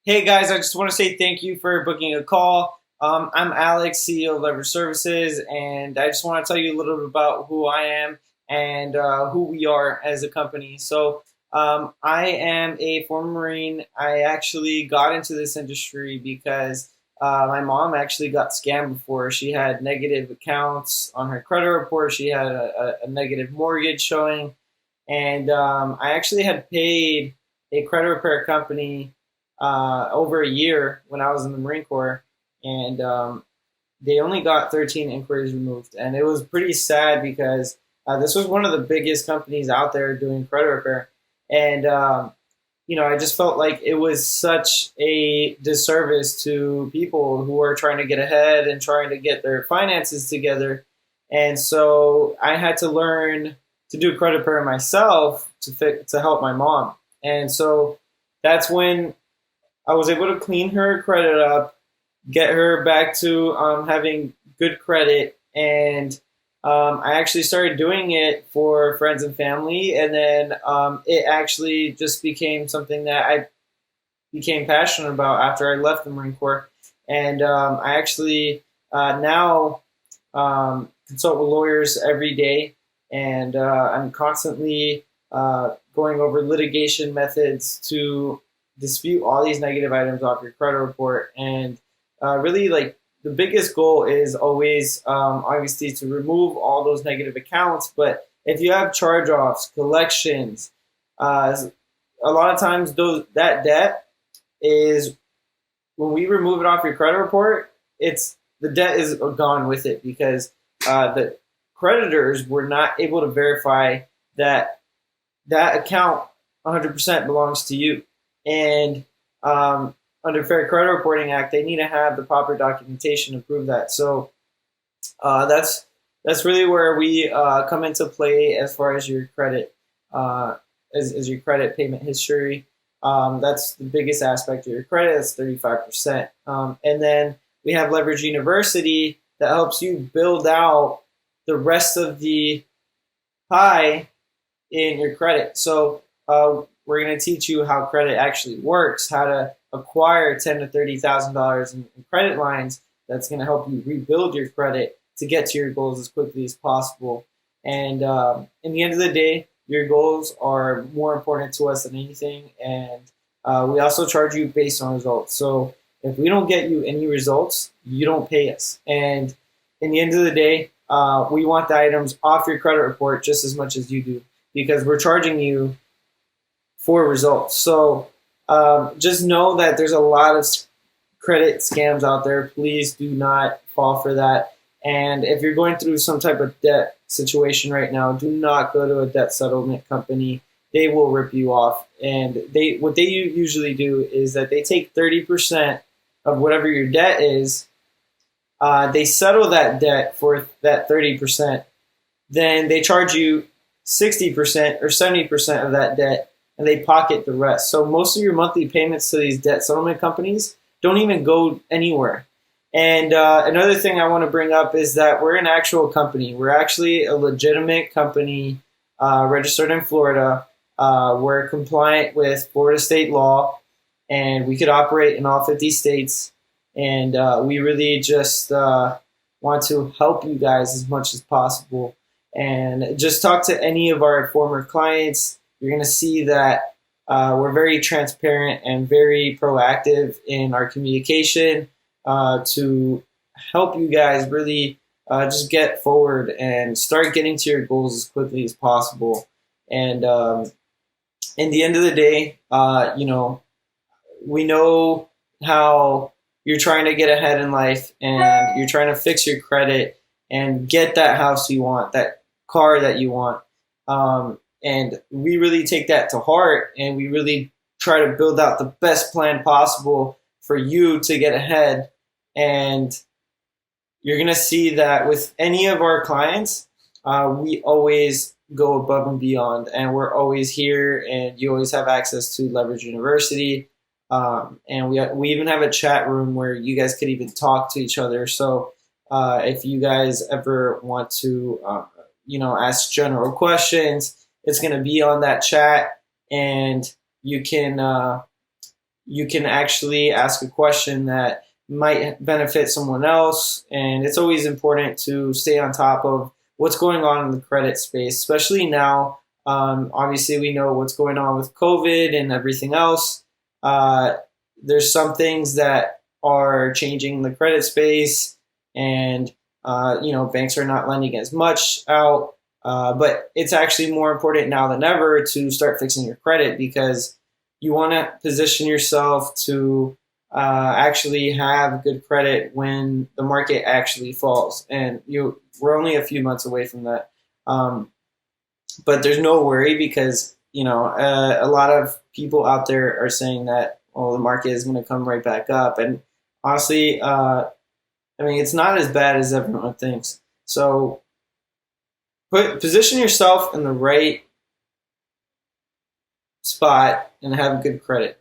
Hey guys, I just want to say thank you for booking a call. I'm Alex, CEO of Leverage Services, and I just want to tell you a little bit about who I am and who we are as a company. I am a former Marine. I actually got into this industry because my mom actually got scammed before. She had negative accounts on her credit report, she had a negative mortgage showing, and I actually had paid a credit repair company over a year when I was in the Marine Corps, and they only got 13 inquiries removed, and it was pretty sad because this was one of the biggest companies out there doing credit repair, and I just felt like it was such a disservice to people who are trying to get ahead and trying to get their finances together, and so I had to learn to do credit repair myself to help my mom, and so that's when I was able to clean her credit up, get her back to having good credit, and I actually started doing it for friends and family, and then it actually just became something that I became passionate about after I left the Marine Corps, and I actually now consult with lawyers every day, and I'm constantly going over litigation methods to dispute all these negative items off your credit report. And really, like the biggest goal is always obviously to remove all those negative accounts. But if you have charge offs, collections, a lot of times that debt is when we remove it off your credit report, it's the debt is gone with it because the creditors were not able to verify that that account 100% belongs to you. And under Fair Credit Reporting Act, they need to have the proper documentation to prove that. So that's really where we come into play as far as your credit, as your credit payment history. That's the biggest aspect of your credit. That's 35%. And then we have Leverage University that helps you build out the rest of the pie in your credit. So we're going to teach you how credit actually works, how to acquire $10,000 to $30,000 in credit lines. That's going to help you rebuild your credit to get to your goals as quickly as possible. And in the end of the day, your goals are more important to us than anything. And we also charge you based on results. So if we don't get you any results, you don't pay us. And in the end of the day, we want the items off your credit report just as much as you do because we're charging you for results. So just know that there's a lot of credit scams out there. Please do not fall for that. And if you're going through some type of debt situation right now, do not go to a debt settlement company. They will rip you off. And what they usually do is that they take 30% of whatever your debt is. They settle that debt for that 30%. Then they charge you 60% or 70% of that debt, and they pocket the rest. So most of your monthly payments to these debt settlement companies don't even go anywhere. And another thing I want to bring up is that we're an actual company. We're actually a legitimate company registered in Florida. We're compliant with Florida state law, and we could operate in all 50 states. And we really just want to help you guys as much as possible. And just talk to any of our former clients. You're going to see that we're very transparent and very proactive in our communication to help you guys really just get forward and start getting to your goals as quickly as possible. And in the end of the day, we know how you're trying to get ahead in life and you're trying to fix your credit and get that house you want, that car that you want. And we really take that to heart, and we really try to build out the best plan possible for you to get ahead. And you're going to see that with any of our clients, we always go above and beyond, and we're always here, and you always have access to Leverage University. And we even have a chat room where you guys could even talk to each other. So if you guys ever want to, ask general questions, it's going to be on that chat, and you can you can actually ask a question that might benefit someone else. And it's always important to stay on top of what's going on in the credit space, especially now. Obviously, we know what's going on with COVID and everything else. There's some things that are changing the credit space, and banks are not lending as much out. But it's actually more important now than ever to start fixing your credit, because you want to position yourself to actually have good credit when the market actually falls. And we're only a few months away from that. But there's no worry, because a lot of people out there are saying that, oh, the market is going to come right back up. And honestly, it's not as bad as everyone thinks. So position yourself in the right spot and have good credit.